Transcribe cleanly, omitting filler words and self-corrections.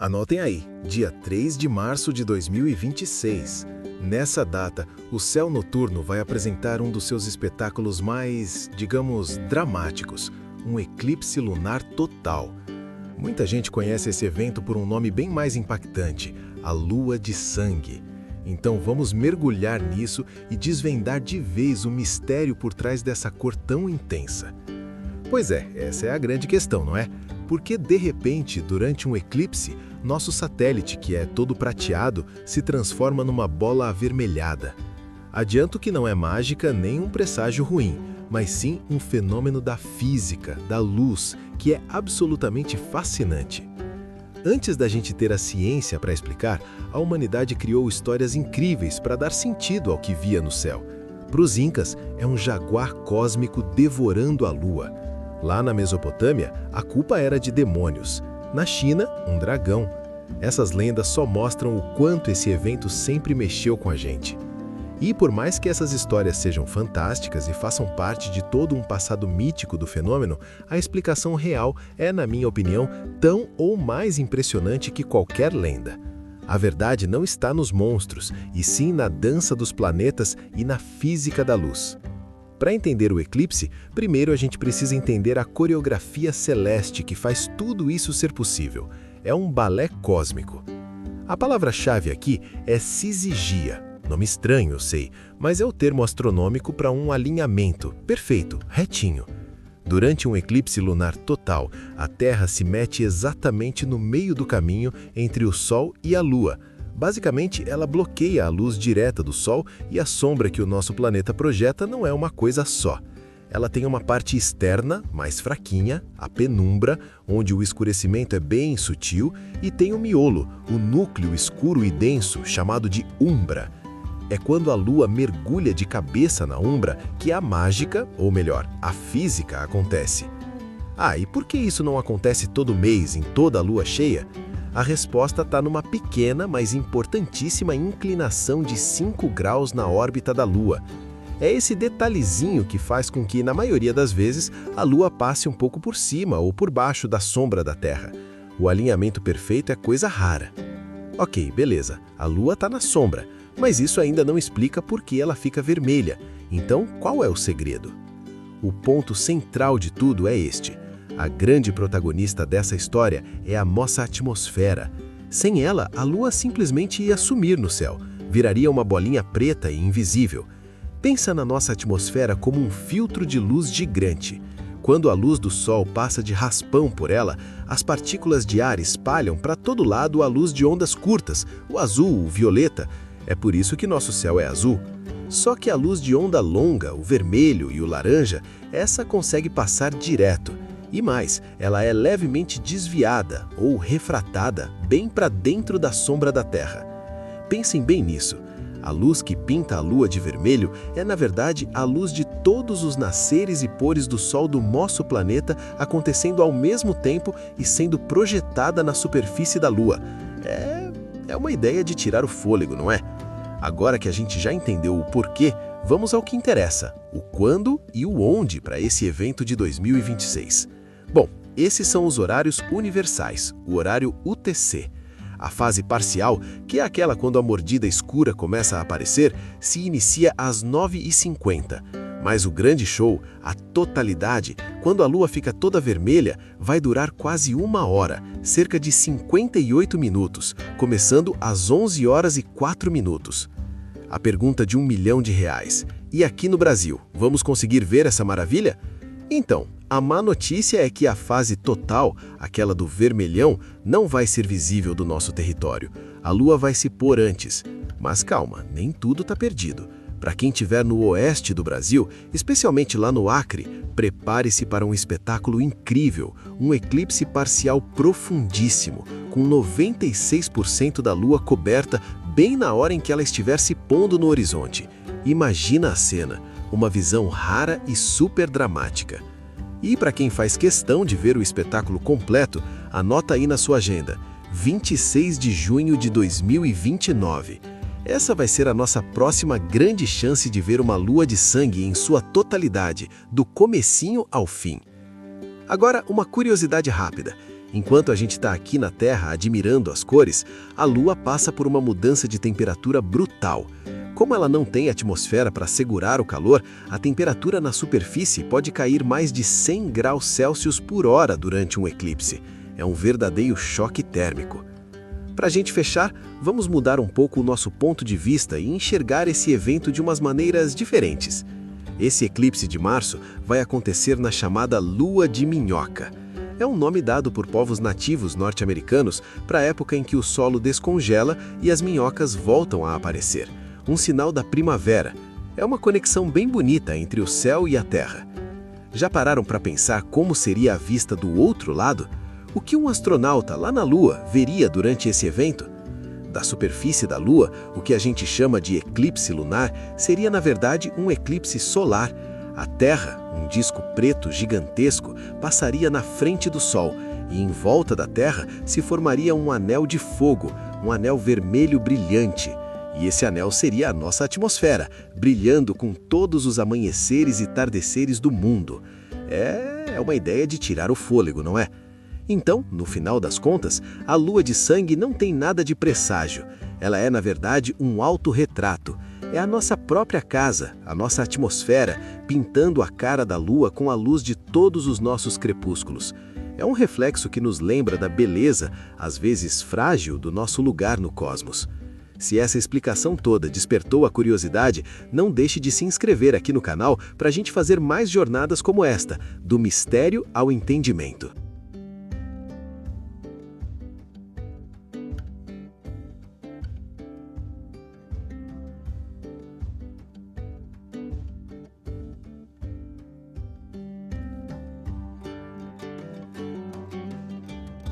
Anotem aí, dia 3 de março de 2026. Nessa data, o céu noturno vai apresentar um dos seus espetáculos mais, digamos, dramáticos, um eclipse lunar total. Muita gente conhece esse evento por um nome bem mais impactante, a Lua de Sangue. Então vamos mergulhar nisso e desvendar de vez o mistério por trás dessa cor tão intensa. Pois é, essa é a grande questão, não é? Porque, de repente, durante um eclipse, nosso satélite, que é todo prateado, se transforma numa bola avermelhada. Adianto que não é mágica nem um presságio ruim, mas sim um fenômeno da física, da luz, que é absolutamente fascinante. Antes da gente ter a ciência para explicar, a humanidade criou histórias incríveis para dar sentido ao que via no céu. Para os incas, é um jaguar cósmico devorando a lua. Lá na Mesopotâmia, a culpa era de demônios. Na China, um dragão. Essas lendas só mostram o quanto esse evento sempre mexeu com a gente. E por mais que essas histórias sejam fantásticas e façam parte de todo um passado mítico do fenômeno, a explicação real é, na minha opinião, tão ou mais impressionante que qualquer lenda. A verdade não está nos monstros, e sim na dança dos planetas e na física da luz. Para entender o eclipse, primeiro a gente precisa entender a coreografia celeste que faz tudo isso ser possível. É um balé cósmico. A palavra-chave aqui é syzygia. Nome estranho, eu sei, mas é o termo astronômico para um alinhamento perfeito, retinho. Durante um eclipse lunar total, a Terra se mete exatamente no meio do caminho entre o Sol e a Lua. Basicamente, ela bloqueia a luz direta do Sol e a sombra que o nosso planeta projeta não é uma coisa só. Ela tem uma parte externa, mais fraquinha, a penumbra, onde o escurecimento é bem sutil, e tem o miolo, o núcleo escuro e denso, chamado de umbra. É quando a Lua mergulha de cabeça na umbra que a mágica, ou melhor, a física, acontece. E por que isso não acontece todo mês, em toda a Lua cheia? A resposta está numa pequena, mas importantíssima inclinação de 5 graus na órbita da Lua. É esse detalhezinho que faz com que, na maioria das vezes, a Lua passe um pouco por cima ou por baixo da sombra da Terra. O alinhamento perfeito é coisa rara. Ok, beleza, a Lua está na sombra, mas isso ainda não explica por que ela fica vermelha. Então, qual é o segredo? O ponto central de tudo é este. A grande protagonista dessa história é a nossa atmosfera. Sem ela, a Lua simplesmente ia sumir no céu, viraria uma bolinha preta e invisível. Pensa na nossa atmosfera como um filtro de luz gigante. Quando a luz do Sol passa de raspão por ela, as partículas de ar espalham para todo lado a luz de ondas curtas, o azul, o violeta. É por isso que nosso céu é azul. Só que a luz de onda longa, o vermelho e o laranja, essa consegue passar direto. E mais, ela é levemente desviada ou refratada bem para dentro da sombra da Terra. Pensem bem nisso. A luz que pinta a Lua de vermelho é, na verdade, a luz de todos os nasceres e pores do Sol do nosso planeta acontecendo ao mesmo tempo e sendo projetada na superfície da Lua. É uma ideia de tirar o fôlego, não é? Agora que a gente já entendeu o porquê, vamos ao que interessa, o quando e o onde para esse evento de 2026. Bom, esses são os horários universais, o horário UTC. A fase parcial, que é aquela quando a mordida escura começa a aparecer, se inicia às 9h50. Mas o grande show, a totalidade, quando a Lua fica toda vermelha, vai durar quase 1 hora, cerca de 58 minutos, começando às 11h04. A pergunta de R$1 milhão. E aqui no Brasil, vamos conseguir ver essa maravilha? Então, a má notícia é que a fase total, aquela do vermelhão, não vai ser visível do nosso território. A Lua vai se pôr antes. Mas calma, nem tudo está perdido. Para quem estiver no oeste do Brasil, especialmente lá no Acre, prepare-se para um espetáculo incrível, um eclipse parcial profundíssimo, com 96% da Lua coberta bem na hora em que ela estiver se pondo no horizonte. Imagina a cena, uma visão rara e super dramática. E para quem faz questão de ver o espetáculo completo, anota aí na sua agenda, 26 de junho de 2029. Essa vai ser a nossa próxima grande chance de ver uma lua de sangue em sua totalidade, do comecinho ao fim. Agora, uma curiosidade rápida. Enquanto a gente está aqui na Terra admirando as cores, a Lua passa por uma mudança de temperatura brutal. Como ela não tem atmosfera para segurar o calor, a temperatura na superfície pode cair mais de 100 graus Celsius por hora durante um eclipse. É um verdadeiro choque térmico. Para a gente fechar, vamos mudar um pouco o nosso ponto de vista e enxergar esse evento de umas maneiras diferentes. Esse eclipse de março vai acontecer na chamada Lua de Minhoca. É um nome dado por povos nativos norte-americanos para a época em que o solo descongela e as minhocas voltam a aparecer. Um sinal da primavera. É uma conexão bem bonita entre o céu e a terra. Já pararam para pensar como seria a vista do outro lado? O que um astronauta lá na Lua veria durante esse evento? Da superfície da Lua, o que a gente chama de eclipse lunar, seria na verdade um eclipse solar. A Terra, um disco preto gigantesco, passaria na frente do Sol e em volta da Terra se formaria um anel de fogo, um anel vermelho brilhante. E esse anel seria a nossa atmosfera, brilhando com todos os amanheceres e tardeceres do mundo. É uma ideia de tirar o fôlego, não é? Então, no final das contas, a lua de sangue não tem nada de presságio. Ela é, na verdade, um autorretrato. É a nossa própria casa, a nossa atmosfera, pintando a cara da lua com a luz de todos os nossos crepúsculos. É um reflexo que nos lembra da beleza, às vezes frágil, do nosso lugar no cosmos. Se essa explicação toda despertou a curiosidade, não deixe de se inscrever aqui no canal para a gente fazer mais jornadas como esta, do mistério ao entendimento.